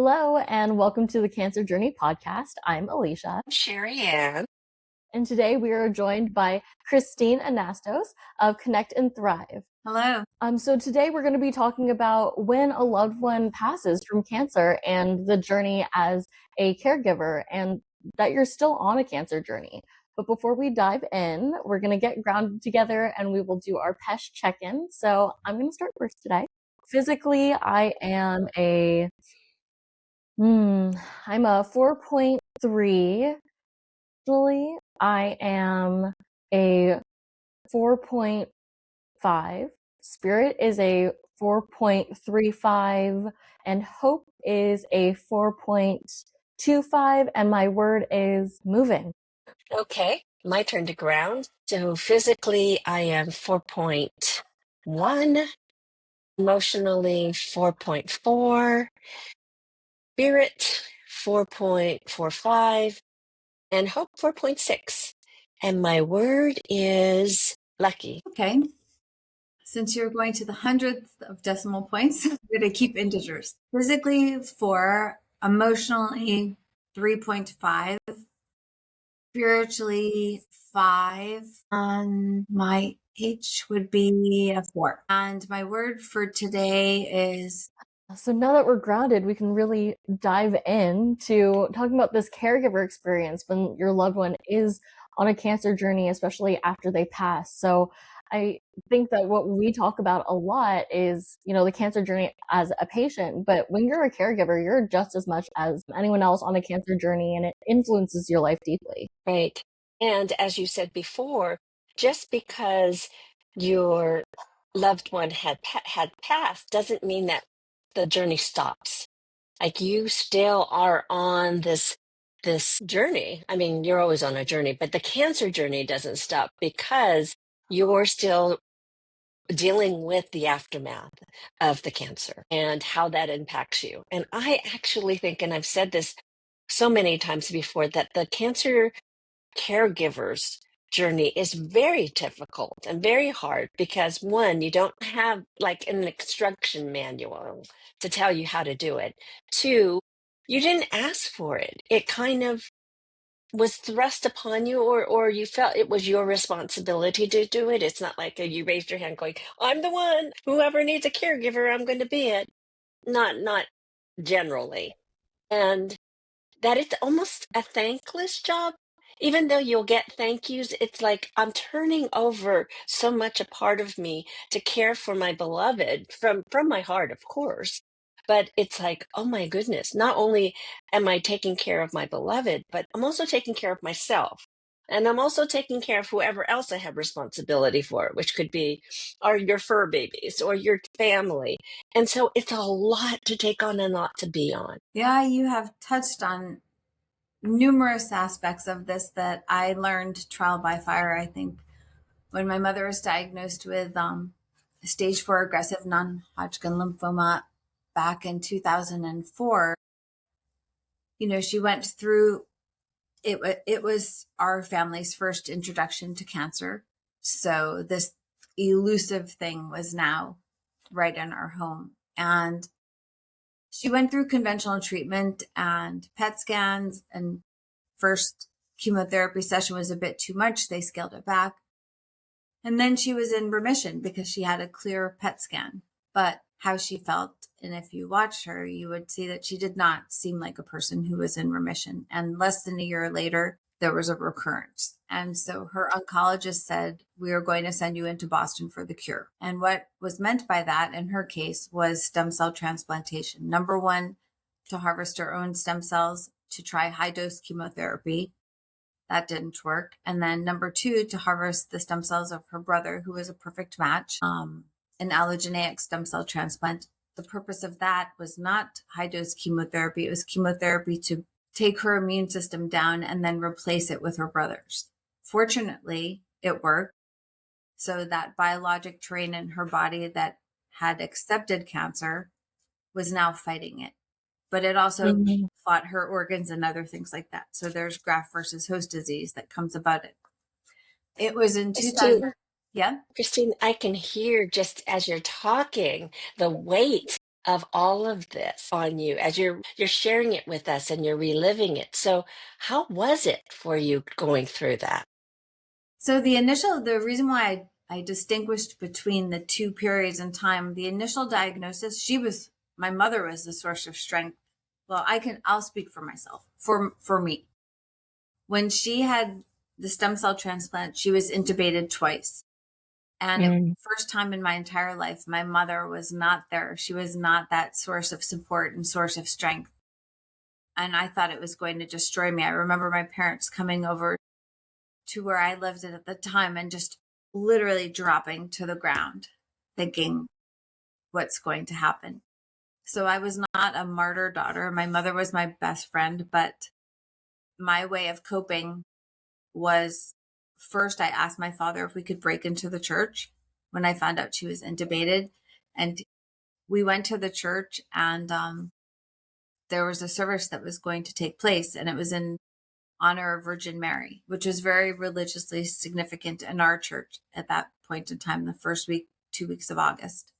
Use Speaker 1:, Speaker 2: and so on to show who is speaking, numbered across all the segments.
Speaker 1: Hello, and welcome to the Cancer Journey podcast. I'm Alicia,
Speaker 2: Sherry Ann.
Speaker 1: and today we are joined by Christine Anastos of Connect and Thrive.
Speaker 3: Hello.
Speaker 1: So today we're going to be talking about when a loved one passes from cancer and the journey as a caregiver, and that you're still on a cancer journey. But before we dive in, we're going to get grounded together and we will do our PESH check-in. So I'm going to start first today. Physically, I am I'm a 4.3. Actually, I am a 4.5. Spirit is a 4.35, and hope is a 4.25, and my word is moving.
Speaker 2: Okay, my turn to ground. So physically, I am 4.1, emotionally 4.4, spirit 4.45, and hope 4.6. And my word is lucky.
Speaker 3: Okay. Since you're going to the hundredth of decimal points, we're going to keep integers. Physically 4, emotionally 3.5, spiritually 5, and my H would be a 4. And my word for today is...
Speaker 1: So now that we're grounded, we can really dive into talking about this caregiver experience when your loved one is on a cancer journey, especially after they pass. So I think that what we talk about a lot is, the cancer journey as a patient, but when you're a caregiver, you're just as much as anyone else on a cancer journey, and it influences your life deeply.
Speaker 2: Right. And as you said before, just because your loved one had passed doesn't mean that the journey stops. Like, you still are on this journey. I mean, you're always on a journey, but the cancer journey doesn't stop because you're still dealing with the aftermath of the cancer and how that impacts you. And I actually think, and I've said this so many times before, that the cancer caregivers journey is very difficult and very hard because, one, you don't have like an instruction manual to tell you how to do it. Two, you didn't ask for it. It kind of was thrust upon you, or you felt it was your responsibility to do it. It's not like you raised your hand going, I'm the one, whoever needs a caregiver, I'm going to be it. Not generally. And that it's almost a thankless job. Even though you'll get thank yous, it's like I'm turning over so much a part of me to care for my beloved from my heart, of course. But it's like, oh my goodness, not only am I taking care of my beloved, but I'm also taking care of myself. And I'm also taking care of whoever else I have responsibility for, which could be your fur babies or your family. And so it's a lot to take on and a lot to be on.
Speaker 3: Yeah, you have touched on numerous aspects of this that I learned trial by fire. I think when my mother was diagnosed with stage 4 aggressive non-Hodgkin lymphoma back in 2004, she went through it was our family's first introduction to cancer. So this elusive thing was now right in our home. And she went through conventional treatment and PET scans, and first chemotherapy session was a bit too much. They scaled it back. And then she was in remission because she had a clear PET scan. But how she felt, and if you watched her, you would see that she did not seem like a person who was in remission. And less than a year later, there was a recurrence. And so her oncologist said, we are going to send you into Boston for the cure. And what was meant by that in her case was stem cell transplantation. Number one, to harvest her own stem cells to try high dose chemotherapy. That didn't work. And then number two, to harvest the stem cells of her brother, who was a perfect match, an allogeneic stem cell transplant. The purpose of that was not high dose chemotherapy. It was chemotherapy to take her immune system down and then replace it with her brother's. Fortunately, it worked. So that biologic terrain in her body that had accepted cancer was now fighting it. But it also fought her organs and other things like that. So there's graft versus host disease that comes about it. It was in 2000. Yeah.
Speaker 2: Christine, I can hear, just as you're talking, the weight of all of this on you as you're sharing it with us and you're reliving it. So how was it for you going through that?
Speaker 3: So the reason why I distinguished between the two periods in time, the initial diagnosis, my mother was the source of strength. Well, I'll speak for myself, for me. When she had the stem cell transplant, she was intubated twice. And it was the first time in my entire life, my mother was not there. She was not that source of support and source of strength. And I thought it was going to destroy me. I remember my parents coming over to where I lived at the time and just literally dropping to the ground, thinking, what's going to happen? So I was not a martyr daughter. My mother was my best friend, but my way of coping was, first, I asked my father if we could break into the church when I found out she was intubated. And we went to the church, and there was a service that was going to take place, and it was in honor of Virgin Mary, which was very religiously significant in our church at that point in time, the first week, 2 weeks of August,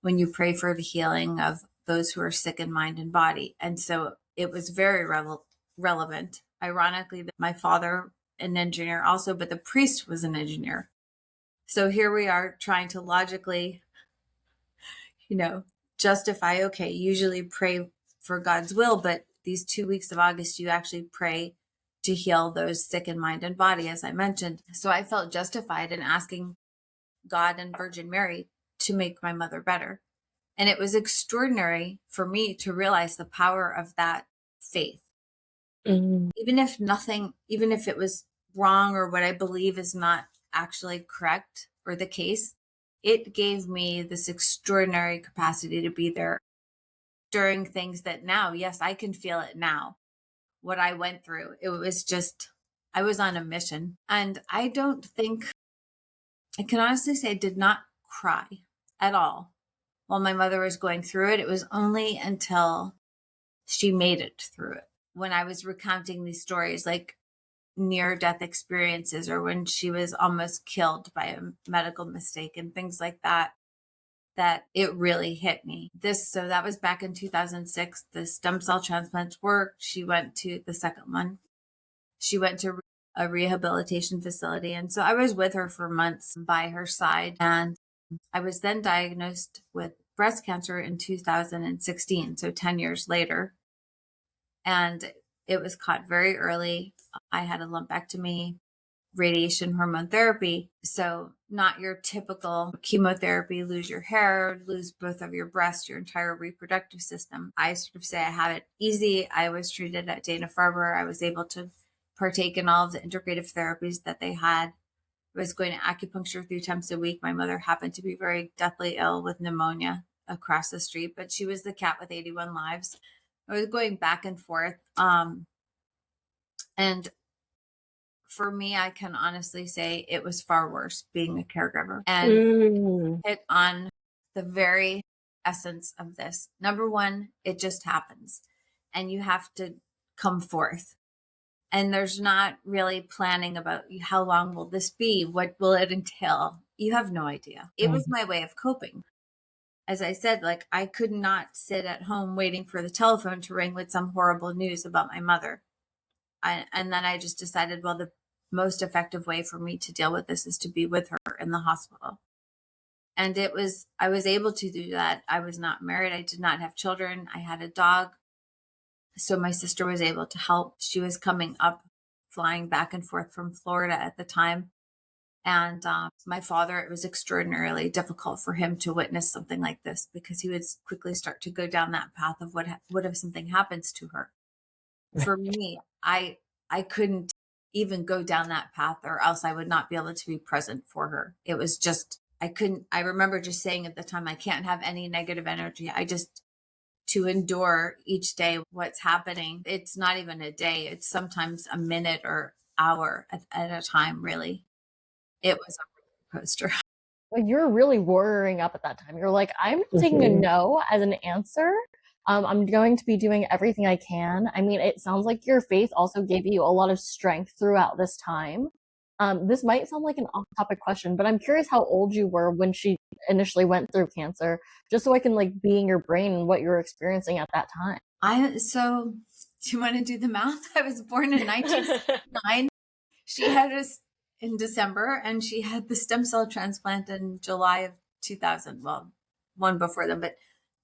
Speaker 3: when you pray for the healing of those who are sick in mind and body. And so it was very relevant. Ironically, my father, an engineer also, but the priest was an engineer. So here we are trying to logically, justify, okay, usually pray for God's will, but these 2 weeks of August, you actually pray to heal those sick in mind and body, as I mentioned. So I felt justified in asking God and Virgin Mary to make my mother better. And it was extraordinary for me to realize the power of that faith.
Speaker 2: Mm-hmm.
Speaker 3: Even if it was wrong or what I believe is not actually correct or the case, it gave me this extraordinary capacity to be there during things that now, yes, I can feel it now. What I went through, it was just, I was on a mission. And I can honestly say I did not cry at all while my mother was going through it. It was only until she made it through it. When I was recounting these stories, like near-death experiences, or when she was almost killed by a medical mistake and things like that, that it really hit me. So that was back in 2006. The stem cell transplants worked. She went to the second one. She went to a rehabilitation facility. And so I was with her for months by her side. And I was then diagnosed with breast cancer in 2016, so 10 years later. And it was caught very early. I had a lumpectomy, radiation hormone therapy. So not your typical chemotherapy, lose your hair, lose both of your breasts, your entire reproductive system. I sort of say I have it easy. I was treated at Dana-Farber. I was able to partake in all of the integrative therapies that they had. I was going to acupuncture 3 times a week. My mother happened to be very deathly ill with pneumonia across the street, but she was the cat with 81 lives. I was going back and forth. And for me, I can honestly say it was far worse being a caregiver, and hit on the very essence of this. Number one, it just happens and you have to come forth. And there's not really planning about how long will this be? What will it entail? You have no idea. It was my way of coping. As I said, like I could not sit at home waiting for the telephone to ring with some horrible news about my mother. And then I just decided, well, the most effective way for me to deal with this is to be with her in the hospital. And I was able to do that. I was not married. I did not have children. I had a dog. So my sister was able to help. She was coming up, flying back and forth from Florida at the time. And my father, it was extraordinarily difficult for him to witness something like this because he would quickly start to go down that path of what if something happens to her. For me, I couldn't even go down that path, or else I would not be able to be present for her. It was just, I remember just saying at the time, I can't have any negative energy. To endure each day what's happening. It's not even a day. It's sometimes a minute or hour at a time, really. It was a roller coaster.
Speaker 1: You're really warring up at that time. You're like, I'm taking a no as an answer. I'm going to be doing everything I can. I mean, it sounds like your faith also gave you a lot of strength throughout this time. This might sound like an off-topic question, but I'm curious how old you were when she initially went through cancer, just so I can like be in your brain and what you were experiencing at that time.
Speaker 3: So do you want to do the math? I was born in 1969. She had us in December, and she had the stem cell transplant in July of 2000. Well, one before them, but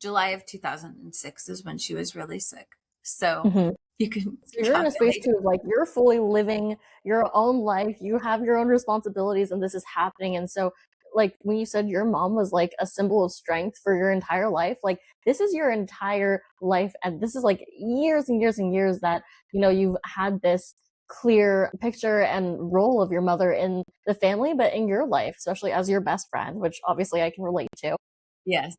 Speaker 3: July of 2006 is when she was really sick. So you can
Speaker 1: So you're in a space
Speaker 3: calculate.
Speaker 1: too, like you're fully living your own life, you have your own responsibilities, and this is happening. And so, like when you said your mom was like a symbol of strength for your entire life, like this is your entire life, and this is like years and years and years that you've had this clear picture and role of your mother in the family, but in your life, especially as your best friend, which obviously I can relate to.
Speaker 3: Yes.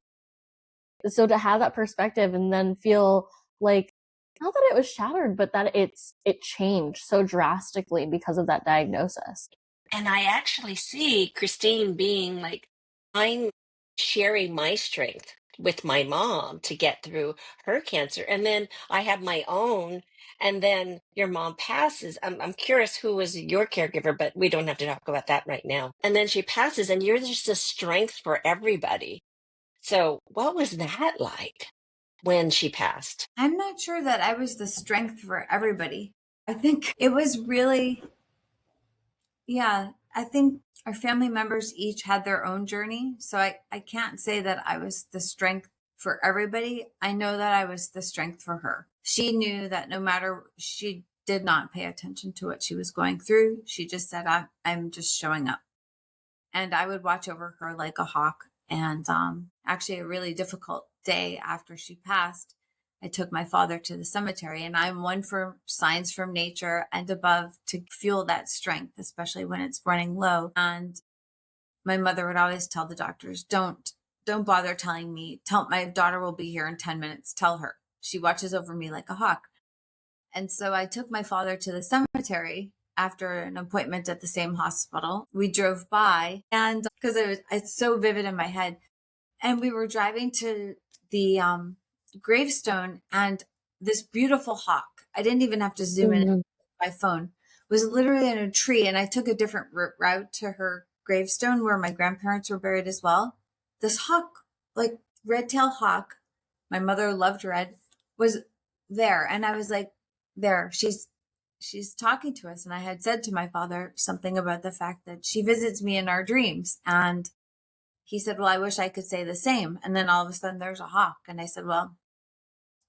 Speaker 1: So to have that perspective and then feel like not that it was shattered, but that it changed so drastically because of that diagnosis.
Speaker 2: And I actually see Christine being like, I'm sharing my strength with my mom to get through her cancer. And then I have my own. And then your mom passes. I'm curious who was your caregiver, but we don't have to talk about that right now. And then she passes, and you're just a strength for everybody. So, what was that like when she passed?
Speaker 3: I'm not sure that I was the strength for everybody. I think it was really, yeah, I think our family members each had their own journey. So I can't say that I was the strength for everybody. I know that I was the strength for her. She knew that no matter, she did not pay attention to what she was going through. She just said, I'm just showing up. And I would watch over her like a hawk. And actually, a really difficult day after she passed, I took my father to the cemetery, and I'm one for signs from nature and above to fuel that strength, especially when it's running low. And my mother would always tell the doctors, don't bother telling me. Tell my daughter will be here in 10 minutes. Tell her. She watches over me like a hawk. And so I took my father to the cemetery after an appointment at the same hospital. We drove by, and because it's so vivid in my head, and we were driving to the gravestone, and this beautiful hawk, I didn't even have to zoom in
Speaker 1: Mm-hmm.
Speaker 3: my phone, was literally in a tree. And I took a different route to her gravestone where my grandparents were buried as well. This hawk, like red-tailed hawk, my mother loved red, was there. And I was like, there, she's talking to us. And I had said to my father something about the fact that she visits me in our dreams. And he said, well, I wish I could say the same. And then all of a sudden there's a hawk. And I said, well,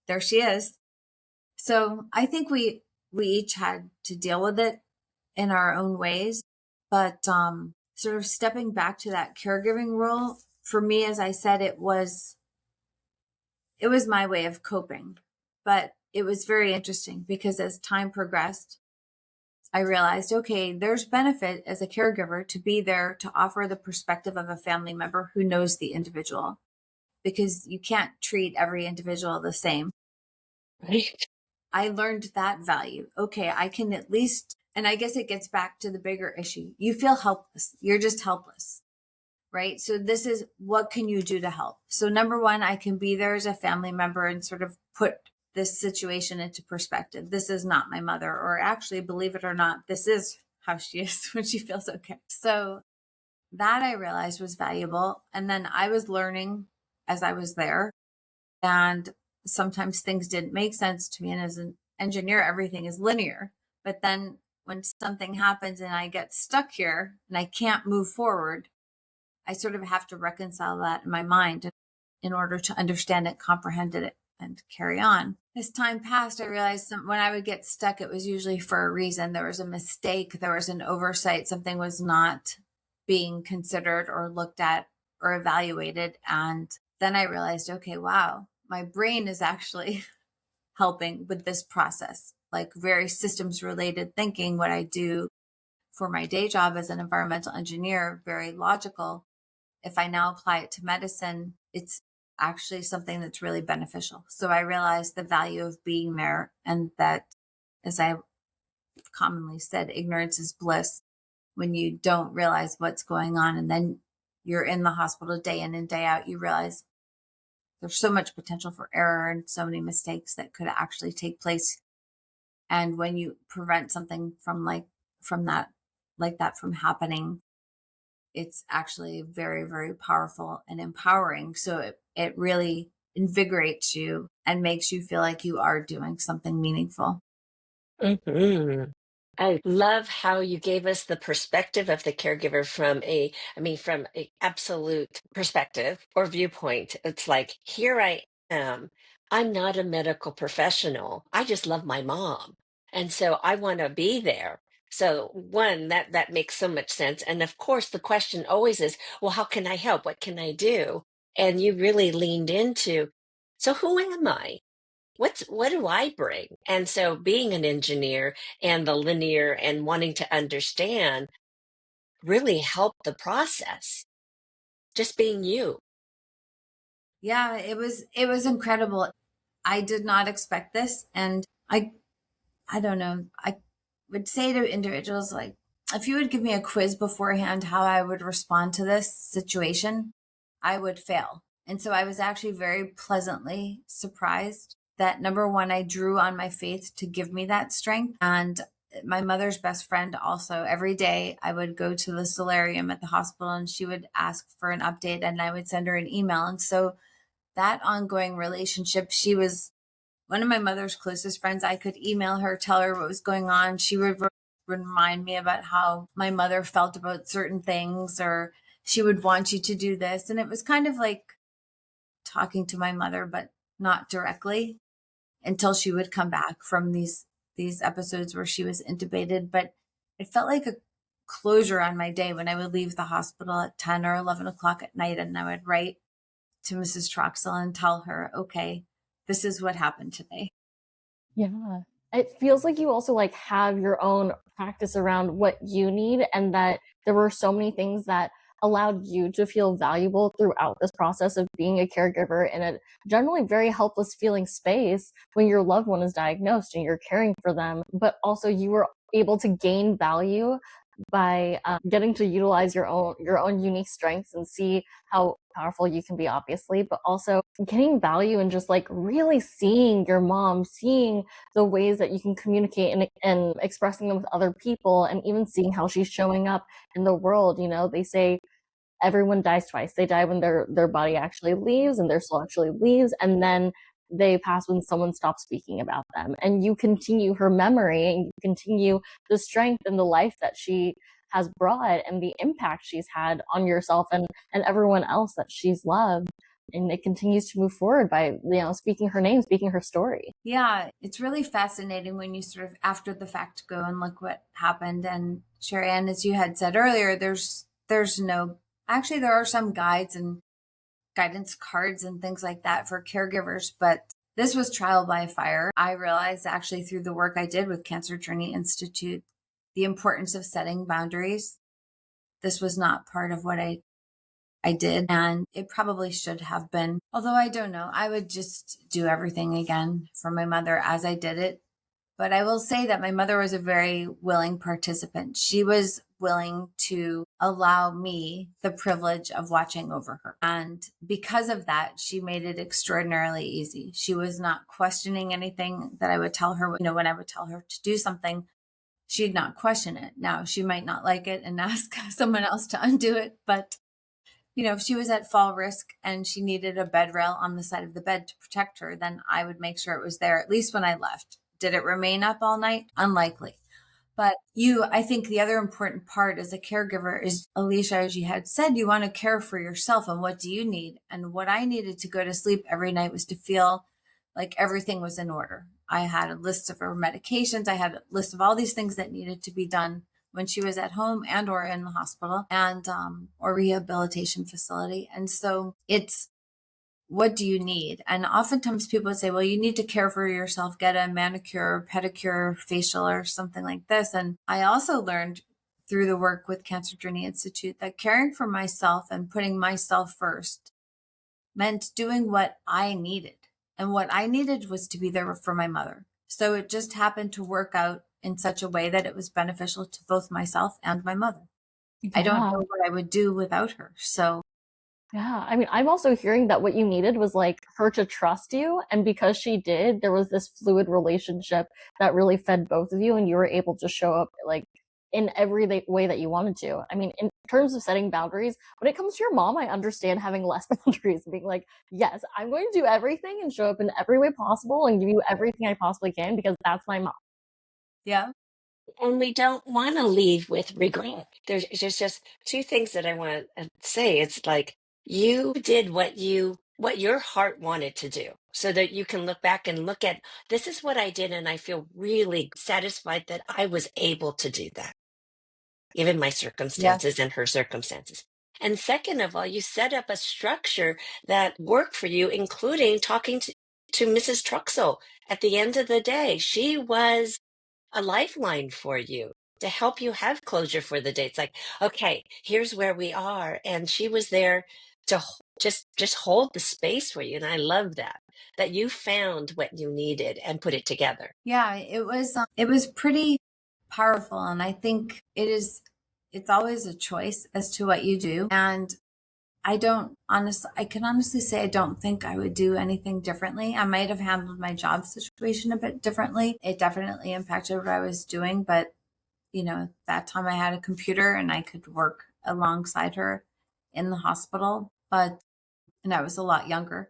Speaker 3: there she is. So I think we each had to deal with it in our own ways. But sort of stepping back to that caregiving role, for me, as I said, it was my way of coping. But it was very interesting because as time progressed, I realized, okay, there's benefit as a caregiver to be there to offer the perspective of a family member who knows the individual, because you can't treat every individual the same.
Speaker 2: Right.
Speaker 3: I learned that value. Okay, I can at least, and I guess it gets back to the bigger issue. You feel helpless. You're just helpless, right? So this is, what can you do to help? So number one, I can be there as a family member and sort of put this situation into perspective. This is not my mother, or actually, believe it or not, this is how she is when she feels okay. So that I realized was valuable. And then I was learning as I was there. And sometimes things didn't make sense to me. And as an engineer, everything is linear. But then when something happens and I get stuck here and I can't move forward, I sort of have to reconcile that in my mind in order to understand it, comprehend it, and carry on. As time passed, I realized when I would get stuck, it was usually for a reason. There was a mistake, there was an oversight, something was not being considered or looked at or evaluated. And then I realized, okay, wow, my brain is actually helping with this process, like very systems related thinking. What I do for my day job as an environmental engineer, very logical. If I now apply it to medicine, it's actually something that's really beneficial. So I realized the value of being there, and that, as I commonly said, ignorance is bliss. When you don't realize what's going on and then you're in the hospital day in and day out, you realize there's so much potential for error and so many mistakes that could actually take place. And when you prevent something from that like that from happening, it's actually very, very powerful and empowering. So it really invigorates you and makes you feel like you are doing something meaningful.
Speaker 2: Mhm. I love how you gave us the perspective of the caregiver from from a absolute perspective or viewpoint. It's like, here I am. I'm not a medical professional. I just love my mom. And so I want to be there. So one, that makes so much sense. And of course, the question always is, well, how can I help? What can I do? And you really leaned into, so who am I? What do I bring? And so being an engineer and the linear and wanting to understand really helped the process. Just being you.
Speaker 3: Yeah, it was incredible. I did not expect this, and I don't know. I would say to individuals, like, if you would give me a quiz beforehand how I would respond to this situation, I would fail. And so I was actually very pleasantly surprised that, number one, I drew on my faith to give me that strength. And my mother's best friend also, every day I would go to the solarium at the hospital and she would ask for an update and I would send her an email. And so that ongoing relationship, she was one of my mother's closest friends. I could email her, tell her what was going on. She would remind me about how my mother felt about certain things, or she would want you to do this. And it was kind of like talking to my mother, but not directly, until she would come back from these episodes where she was intubated. But it felt like a closure on my day when I would leave the hospital at 10 or 11 o'clock at night, and I would write to Mrs. Troxel and tell her, okay, this is what happened today.
Speaker 1: Yeah. It feels like you also like have your own practice around what you need, and that there were so many things that allowed you to feel valuable throughout this process of being a caregiver in a generally very helpless feeling space when your loved one is diagnosed and you're caring for them, but also you were able to gain value by getting to utilize your own unique strengths and see how powerful you can be, obviously, but also getting value and just like really seeing your mom, seeing the ways that you can communicate and expressing them with other people, and even seeing how she's showing up in the world. They say everyone dies twice. They die when their body actually leaves and their soul actually leaves, and then they pass when someone stops speaking about them. And you continue her memory, and you continue the strength and the life that she has brought and the impact she's had on yourself and everyone else that she's loved. And it continues to move forward by, speaking her name, speaking her story.
Speaker 3: Yeah, it's really fascinating when you sort of after the fact go and look what happened. And Sherry Ann, as you had said earlier, there's no, actually there are some guides and guidance cards and things like that for caregivers, but this was trial by fire. I realized actually through the work I did with Cancer Journey Institute, the importance of setting boundaries. This was not part of what I did, and it probably should have been. Although I don't know, I would just do everything again for my mother as I did it. But I will say that my mother was a very willing participant. She was willing to allow me the privilege of watching over her. And because of that, she made it extraordinarily easy. She was not questioning anything that I would tell her. When I would tell her to do something, she'd not question it. Now, she might not like it and ask someone else to undo it, but if she was at fall risk and she needed a bed rail on the side of the bed to protect her, then I would make sure it was there, at least when I left. Did it remain up all night? Unlikely. But I think the other important part as a caregiver is, Alicia, as you had said, you want to care for yourself, and what do you need? And what I needed to go to sleep every night was to feel like everything was in order. I had a list of her medications. I had a list of all these things that needed to be done when she was at home and or in the hospital and or rehabilitation facility. And so it's, what do you need? And oftentimes people would say, well, you need to care for yourself, get a manicure, pedicure, facial, or something like this. And I also learned through the work with Cancer Journey Institute that caring for myself and putting myself first meant doing what I needed. And what I needed was to be there for my mother. So it just happened to work out in such a way that it was beneficial to both myself and my mother.
Speaker 1: Yeah.
Speaker 3: I don't know what I would do without her. So
Speaker 1: yeah, I mean, I'm also hearing that what you needed was like her to trust you. And because she did, there was this fluid relationship that really fed both of you, and you were able to show up like in every way that you wanted to. I mean, in terms of setting boundaries, when it comes to your mom, I understand having less boundaries and being like, yes, I'm going to do everything and show up in every way possible and give you everything I possibly can because that's my mom.
Speaker 3: Yeah.
Speaker 2: And we don't want to leave with regret. There's just two things that I want to say. It's like you did what your heart wanted to do so that you can look back and look at, this is what I did, and I feel really satisfied that I was able to do that, given my
Speaker 3: Yeah.
Speaker 2: circumstances and her circumstances. And second of all, you set up a structure that worked for you, including talking to Mrs. Truxell. At the end of the day, she was a lifeline for you to help you have closure for the day. It's like, okay, here's where we are. And she was there to just hold the space for you. And I love that you found what you needed and put it together.
Speaker 3: Yeah, it was pretty powerful, and I think it's always a choice as to what you do. And I can honestly say I don't think I would do anything differently. I might have handled my job situation a bit differently. It definitely impacted what I was doing, but that time I had a computer and I could work alongside her in the hospital, and I was a lot younger.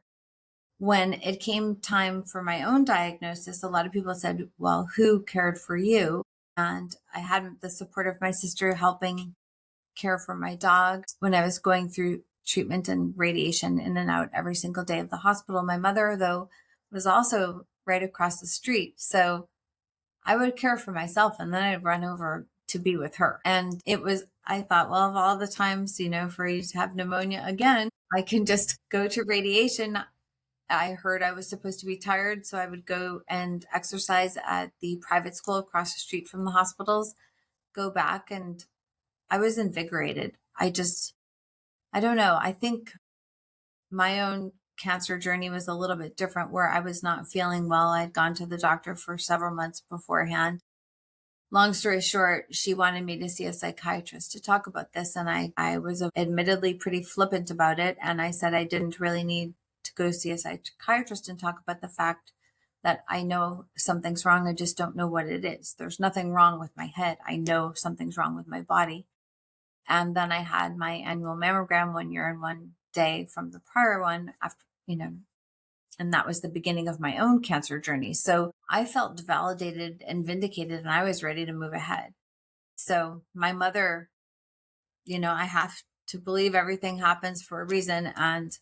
Speaker 3: When it came time for my own diagnosis, a lot of people said, well, who cared for you? And I had the support of my sister helping care for my dog when I was going through treatment and radiation in and out every single day of the hospital. My mother, though, was also right across the street. So I would care for myself and then I'd run over to be with her. And I thought, well, of all the times, for you to have pneumonia again, I can just go to radiation. I heard I was supposed to be tired, so I would go and exercise at the private school across the street from the hospitals, go back, and I was invigorated. I don't know. I think my own cancer journey was a little bit different where I was not feeling well. I'd gone to the doctor for several months beforehand. Long story short, she wanted me to see a psychiatrist to talk about this. And I was admittedly pretty flippant about it. And I said I didn't really need to go see a psychiatrist and talk about the fact that I know something's wrong. I just don't know what it is. There's nothing wrong with my head. I know something's wrong with my body. And then I had my annual mammogram 1 year and 1 day from the prior one after, and that was the beginning of my own cancer journey. So I felt validated and vindicated, and I was ready to move ahead. So my mother, I have to believe everything happens for a reason. And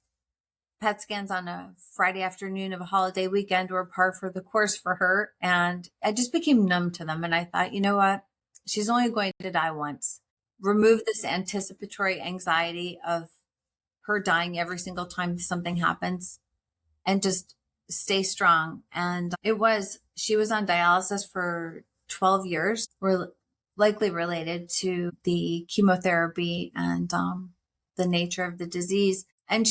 Speaker 3: PET scans on a Friday afternoon of a holiday weekend were par for the course for her. And I just became numb to them. And I thought, you know what? She's only going to die once. Remove this anticipatory anxiety of her dying every single time something happens and just stay strong. And she was on dialysis for 12 years, likely related to the chemotherapy and the nature of the disease. And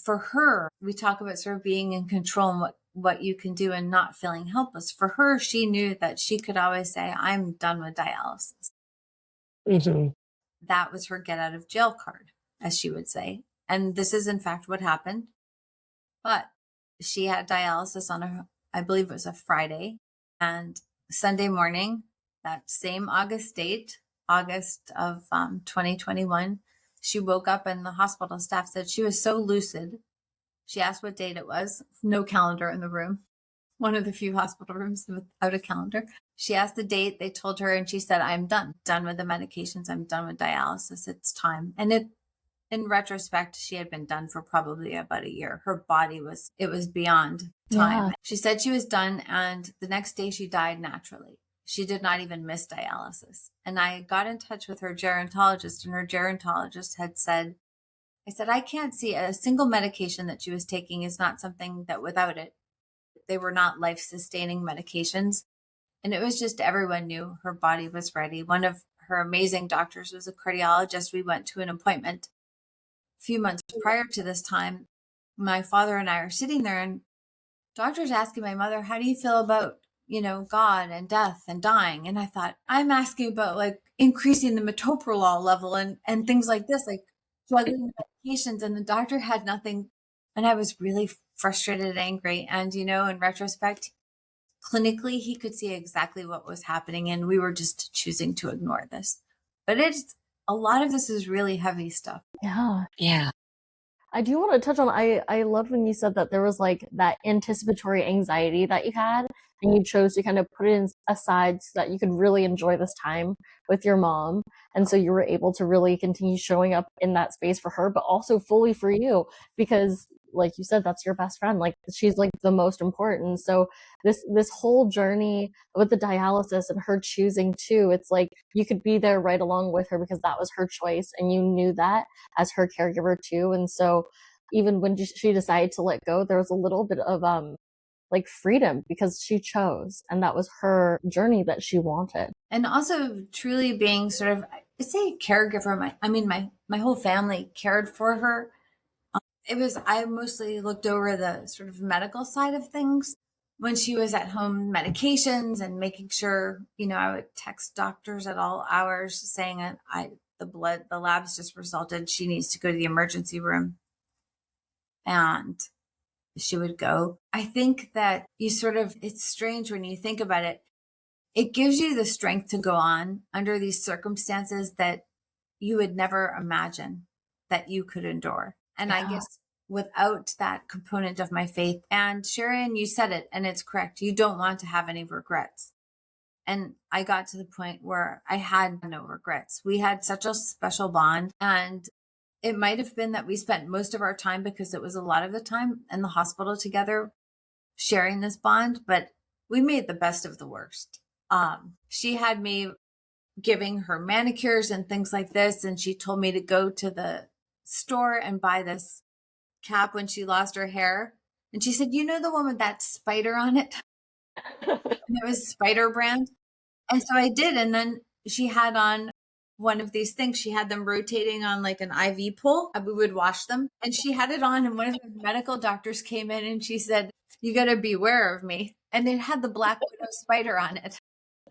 Speaker 3: for her, we talk about sort of being in control and what you can do and not feeling helpless. For her, she knew that she could always say, I'm done with dialysis.
Speaker 2: Mm-hmm.
Speaker 3: That was her get out of jail card, as she would say. And this is in fact what happened. But she had dialysis I believe it was a Friday, and Sunday morning, that same August date, August of 2021, she woke up and the hospital staff said she was so lucid. She asked what date it was. No calendar in the room. One of the few hospital rooms without a calendar. She asked the date, they told her, and she said, I'm done with the medications. I'm done with dialysis. It's time. And in retrospect, she had been done for probably about a year. Her body was beyond time. Yeah. She said she was done. And the next day she died naturally. She did not even miss dialysis. And I got in touch with her gerontologist, and her gerontologist had said, I can't see a single medication that she was taking is not something that without it, they were not life-sustaining medications. And it was just everyone knew her body was ready. One of her amazing doctors was a cardiologist. We went to an appointment a few months prior to this time. My father and I are sitting there, and doctor's asking my mother, how do you feel about, God and death and dying? And I thought, I'm asking about like increasing the metoprolol level and things like this, like juggling medications. And the doctor had nothing. And I was really frustrated and angry. And, in retrospect, clinically, he could see exactly what was happening, and we were just choosing to ignore this. But a lot of this is really heavy stuff.
Speaker 1: Yeah.
Speaker 2: Yeah.
Speaker 1: I do want to touch on, I love when you said that there was like that anticipatory anxiety that you had, and you chose to kind of put it aside so that you could really enjoy this time with your mom. And so you were able to really continue showing up in that space for her, but also fully for you, because like you said, that's your best friend. Like she's like the most important. So this whole journey with the dialysis and her choosing to, it's like you could be there right along with her because that was her choice, and you knew that as her caregiver too. And so even when she decided to let go, there was a little bit of like freedom because she chose, and that was her journey that she wanted.
Speaker 3: And also truly being sort of, I'd say caregiver. My whole family cared for her. I mostly looked over the sort of medical side of things when she was at home, medications and making sure, I would text doctors at all hours saying the labs just resulted. She needs to go to the emergency room. And she would go. I think that it's strange when you think about it. It gives you the strength to go on under these circumstances that you would never imagine that you could endure. And I guess without that component of my faith, and Sharon, you said it, and it's correct. You don't want to have any regrets. And I got to the point where I had no regrets. We had such a special bond, and it might have been that we spent most of our time, because it was a lot of the time in the hospital together, sharing this bond, but we made the best of the worst. She had me giving her manicures and things like this, and she told me to go to the store and buy this cap when she lost her hair. And she said, the one with that spider on it? And it was Spider brand. And so I did. And then she had on one of these things. She had them rotating on like an IV pole, and we would wash them. And she had it on, and one of the medical doctors came in and she said, "You got to beware of me." And it had the black widow spider on it.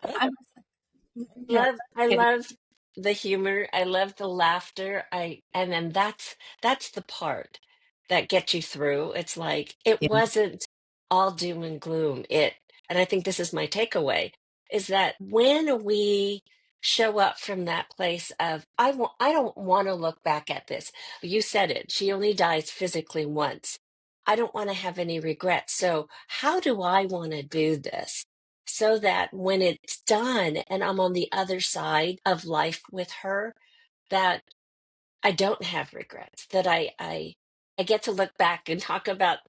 Speaker 3: I was like,
Speaker 2: I
Speaker 3: kidding.
Speaker 2: love the humor. I love the laughter. And then that's the part that gets you through. It's like it
Speaker 3: Yeah.
Speaker 2: wasn't all doom and gloom. And I think this is my takeaway, is that when we show up from that place of I don't want to look back at this. You said it. She only dies physically once. I don't want to have any regrets. So how do I want to do this, so that when it's done and I'm on the other side of life with her, that I don't have regrets, that I get to look back and talk about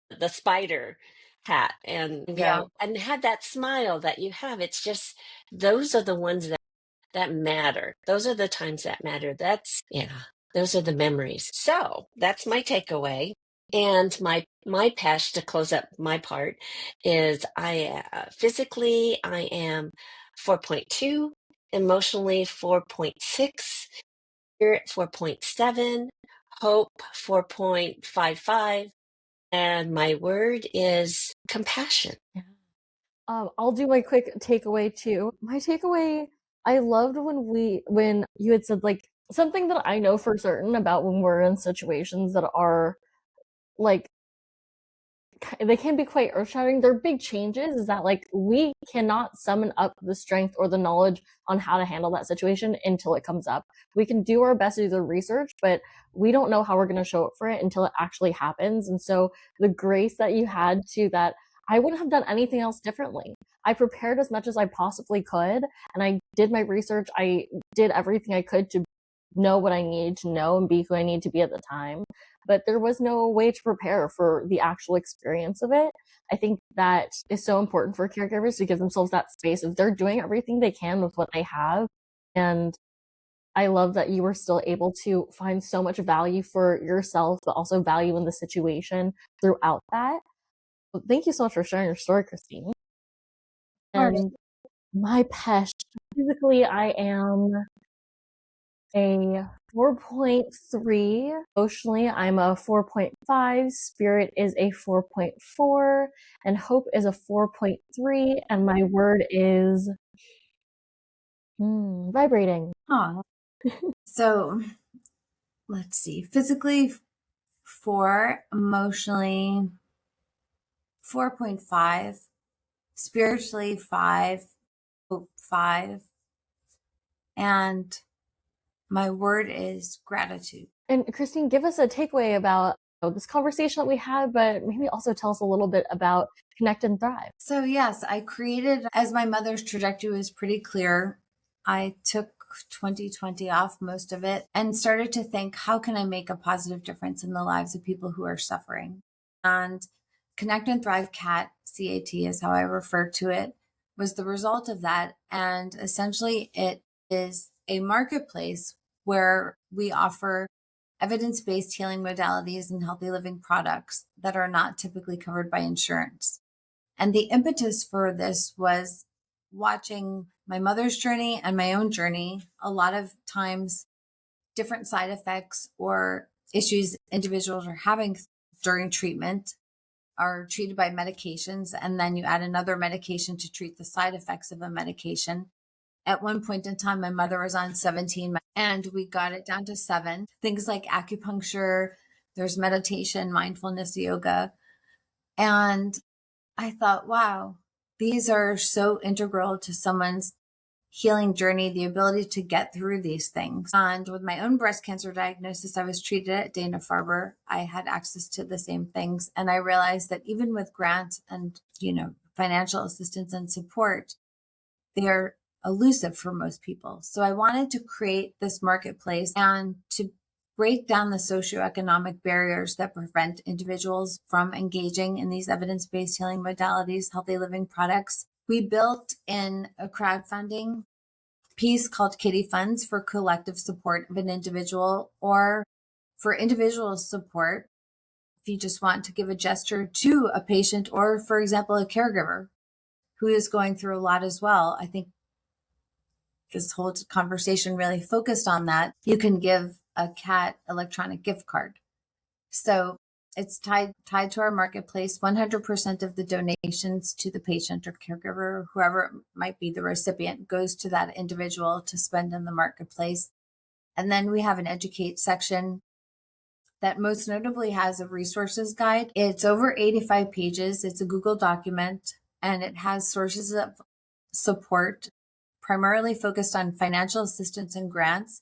Speaker 2: the spider hat and
Speaker 3: Yeah.
Speaker 2: go and have that smile that you have. It's just, those are the ones that matter. Those are the times that matter. Those are the memories. So that's my takeaway. And my PESH, to close up my part, is physically I am 4.2, emotionally 4.6, spirit 4.7, hope 4.55, and my word is compassion.
Speaker 1: Yeah. I'll do my quick takeaway too. My takeaway, I loved when you had said like something that I know for certain about when we're in situations that are like they can be quite earth-shattering. They're big changes, is that like we cannot summon up the strength or the knowledge on how to handle that situation until it comes up. We can do our best to do the research, but we don't know how we're going to show up for it until it actually happens. And so the grace that you had to that, I wouldn't have done anything else differently. I prepared as much as I possibly could, and I did my research. I did everything I could to know what I needed to know and be who I need to be at the time, but there was no way to prepare for the actual experience of it. I think that is so important for caregivers to give themselves that space of they're doing everything they can with what they have. And I love that you were still able to find so much value for yourself, but also value in the situation throughout that. So thank you so much for sharing your story, Christine. And my PESH, physically, I am a 4.3. Emotionally, I'm a 4.5. Spirit is a 4.4. And hope is a 4.3. And my word is vibrating.
Speaker 3: Huh. So let's see. Physically 4, emotionally 4.5. spiritually 5, hope 5, and my word is gratitude.
Speaker 1: And Christine, give us a takeaway about this conversation that we had, but maybe also tell us a little bit about Connect and Thrive.
Speaker 3: So yes, I created, as my mother's trajectory was pretty clear, I took 2020 off, most of it, and started to think, how can I make a positive difference in the lives of people who are suffering? And Connect and Thrive CAT, CAT is how I refer to it, was the result of that. And essentially it is a marketplace where we offer evidence-based healing modalities and healthy living products that are not typically covered by insurance. And the impetus for this was watching my mother's journey and my own journey. A lot of times, different side effects or issues individuals are having during treatment are treated by medications. And then you add another medication to treat the side effects of a medication. At one point in time, my mother was on 17 and we got it down to 7. Things like acupuncture, there's meditation, mindfulness, yoga. And I thought, wow, these are so integral to someone's healing journey, the ability to get through these things. And with my own breast cancer diagnosis, I was treated at Dana-Farber. I had access to the same things. And I realized that even with grants and, financial assistance and support, they are elusive for most people. So I wanted to create this marketplace and to break down the socioeconomic barriers that prevent individuals from engaging in these evidence-based healing modalities, healthy living products. We built in a crowdfunding piece called Kitty Funds for collective support of an individual or for individual support. If you just want to give a gesture to a patient or, for example, a caregiver who is going through a lot as well. I think this whole conversation really focused on that. You can give a CAT electronic gift card. So it's tied to our marketplace. 100% of the donations to the patient or caregiver, whoever might be the recipient, goes to that individual to spend in the marketplace. And then we have an educate section that most notably has a resources guide. It's over 85 pages. It's a Google document and it has sources of support primarily focused on financial assistance and grants,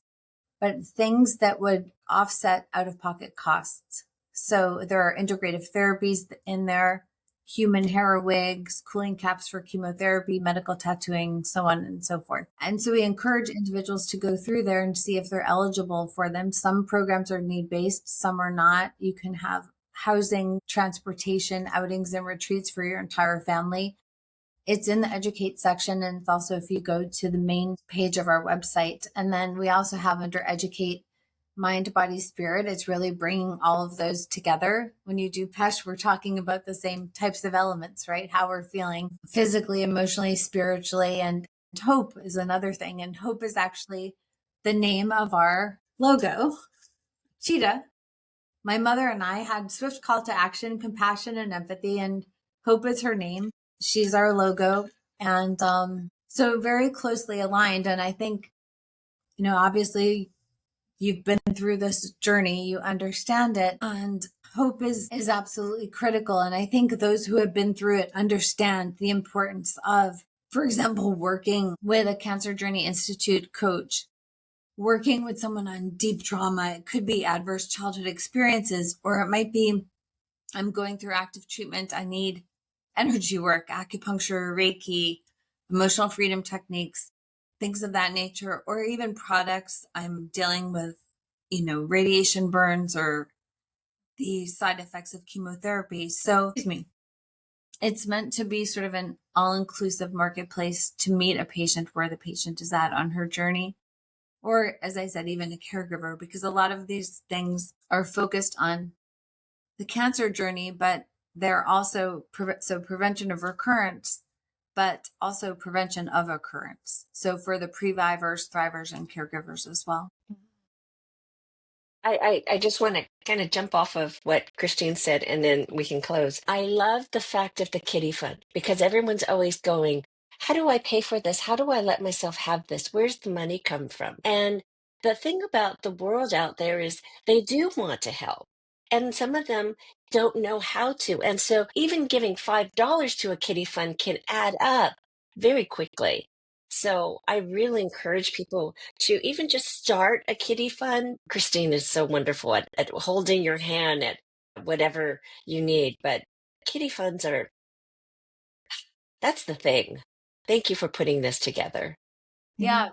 Speaker 3: but things that would offset out-of-pocket costs. So there are integrative therapies in there, human hair wigs, cooling caps for chemotherapy, medical tattooing, so on and so forth. And so we encourage individuals to go through there and see if they're eligible for them. Some programs are need-based, some are not. You can have housing, transportation, outings, and retreats for your entire family. It's in the educate section, and it's also if you go to the main page of our website. And then we also have under educate mind, body, spirit. It's really bringing all of those together. When you do PESH, we're talking about the same types of elements, right? How we're feeling physically, emotionally, spiritually, and hope is another thing. And hope is actually the name of our logo, Cheetah. My mother and I had swift call to action, compassion, and empathy, and hope is her name. She's our logo. And so very closely aligned. And I think, obviously you've been through this journey, you understand it. And hope is absolutely critical. And I think those who have been through it understand the importance of, for example, working with a Cancer Journey Institute coach, working with someone on deep trauma. It could be adverse childhood experiences, or it might be, I'm going through active treatment. I need energy work, acupuncture, Reiki, emotional freedom techniques, things of that nature, or even products. I'm dealing with, radiation burns or the side effects of chemotherapy. So, it's meant to be sort of an all-inclusive marketplace to meet a patient where the patient is at on her journey. Or, as I said, even a caregiver, because a lot of these things are focused on the cancer journey, but they're also prevention of recurrence, but also prevention of occurrence. So for the previvors, thrivers, and caregivers as well.
Speaker 2: I just want to kind of jump off of what Christine said, and then we can close. I love the fact of the kitty fund, because everyone's always going, how do I pay for this? How do I let myself have this? Where's the money come from? And the thing about the world out there is they do want to help. and some of them don't know how to. And so even giving $5 to a kitty fund can add up very quickly. So I really encourage people to even just start a kitty fund. Christine is so wonderful at holding your hand at whatever you need, but kitty funds are, that's the thing. Thank you for putting this together.
Speaker 3: Yeah,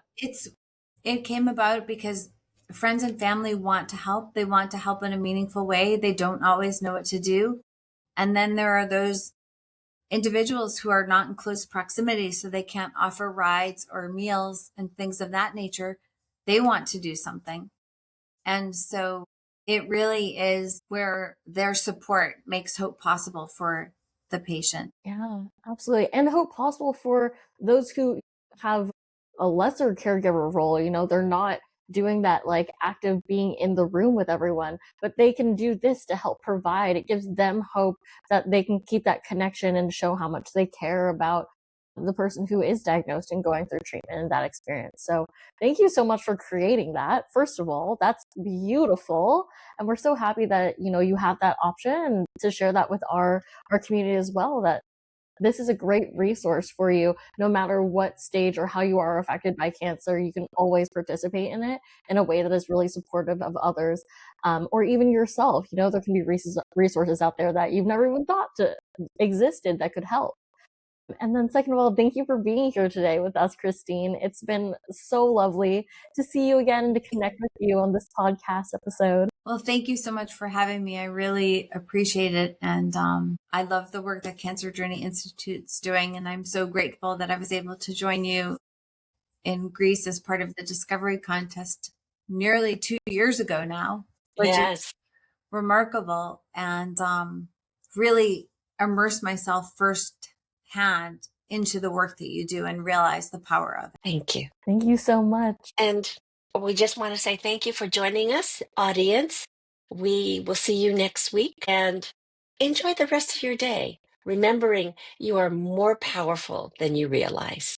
Speaker 3: it came about because friends and family want to help. They want to help in a meaningful way. They don't always know what to do. And then there are those individuals who are not in close proximity, so they can't offer rides or meals and things of that nature. They want to do something. And so it really is where their support makes hope possible for the patient.
Speaker 1: Yeah, absolutely. And hope possible for those who have a lesser caregiver role. They're not doing that like active being in the room with everyone, but they can do this to help provide. It gives them hope that they can keep that connection and show how much they care about the person who is diagnosed and going through treatment and that experience. So thank you so much for creating that. First of all, that's beautiful. And we're so happy that, you have that option and to share that with our community as well, that this is a great resource for you. No matter what stage or how you are affected by cancer, you can always participate in it in a way that is really supportive of others, or even yourself. There can be resources out there that you've never even thought to existed that could help. And then second of all, thank you for being here today with us, Christine. It's been so lovely to see you again and to connect with you on this podcast episode.
Speaker 3: Well, thank you so much for having me. I really appreciate it. And I love the work that Cancer Journey Institute's doing. And I'm so grateful that I was able to join you in Greece as part of the Discovery Contest nearly 2 years ago now, which is remarkable, and really immerse myself firsthand into the work that you do and realize the power of it.
Speaker 2: Thank you.
Speaker 1: Thank you so much.
Speaker 2: And we just want to say thank you for joining us, audience. We will see you next week and enjoy the rest of your day, remembering you are more powerful than you realize.